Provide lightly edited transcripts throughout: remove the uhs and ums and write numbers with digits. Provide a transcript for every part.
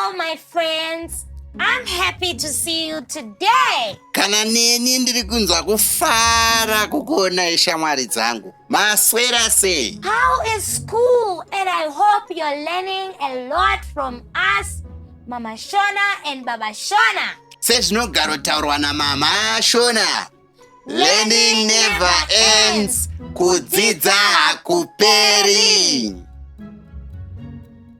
Hello, my friends. I'm happy to see you today. Kana neni ndiri kunzwa kufara kukuona shamwari dzangu. Maswera sei? How is school? And I hope you're learning a lot from us, Mhamha Shona and Baba Shona. Sezvinogaro taurwa naMhamha Shona. Learning never ends. Kudzidza hakuperi.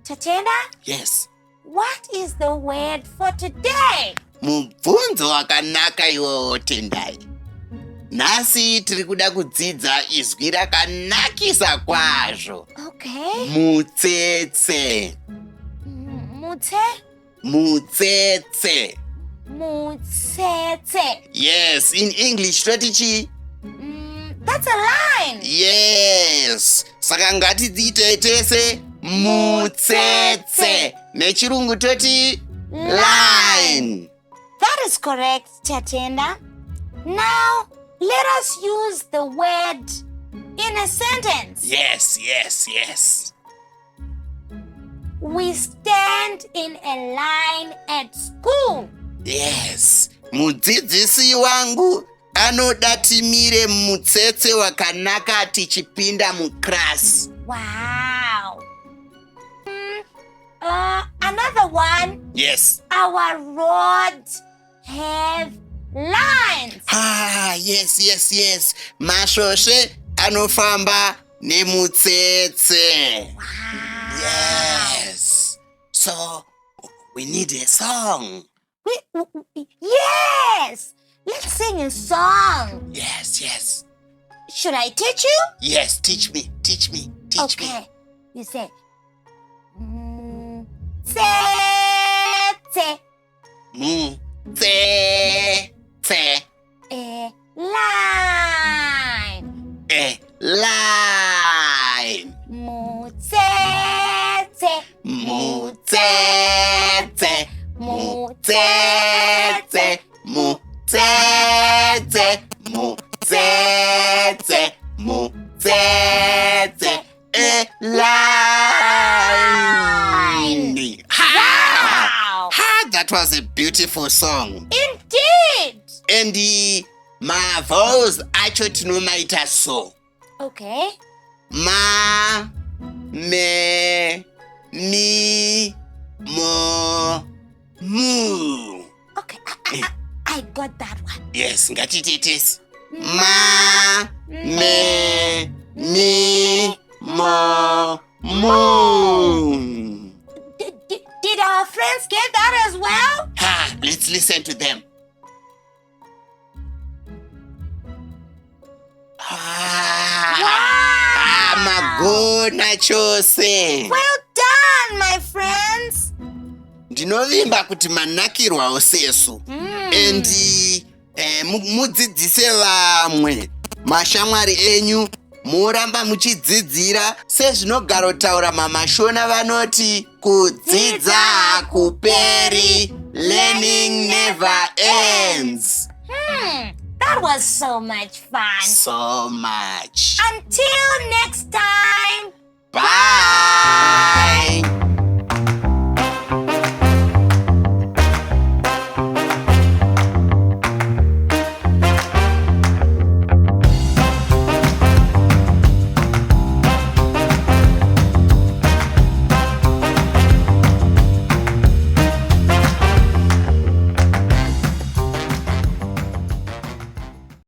Tatenda? Yes. What is the word for today? Mubvunzo wakanaka iwowo Tendai. Nhasi tiri kuda kudzidza izwi rakanakisa kwazvo. Okay. Mutsetse. Mutsetse. Mutsetse. Yes, in English totichi? That's a line. Yes. Saka ngatidziite tese mutsetse. Nechirungu toti line. That is correct, Tatenda. Now, let us use the word in a sentence. Yes. We stand in a line at school. Yes. Mudzidzisi wangu anoda timire mutsetse wakanaka tichipinda muclass. Wow. Another one. Yes. Our roads have lines. Yes. Mashoshe anofamba nemutsetse. Wow. Yes. So, we need a song. Yes. Let's sing a song. Yes. Should I teach you? Yes, teach me. Okay. You say, Mutsetse. Mutsetse. A line. A line. Mutsetse. Mutsetse. Mutsetse. Mutsetse. Mutsetse. Mutsetse. A line. Wow! That was a beautiful song. Indeed! And my vowels acho tinomaita so. Okay. Ma, me, mi, mo, mu. Okay, I got that one. Yes, ngatititesi. Ma, me, mi, mo, mu. Did our friends get that as well? Let's listen to them. Magona chose. Well done, my friends. Ndinovimba kuti manakirwawo sesu. And mudzidzise vamwe. Mashamwari enyu muramba muchidzidzira sezvinogaro taura Mhamha Shona vanoti kudzidza hakuperi. Learning never ends. That was so much fun. So much. Until next time.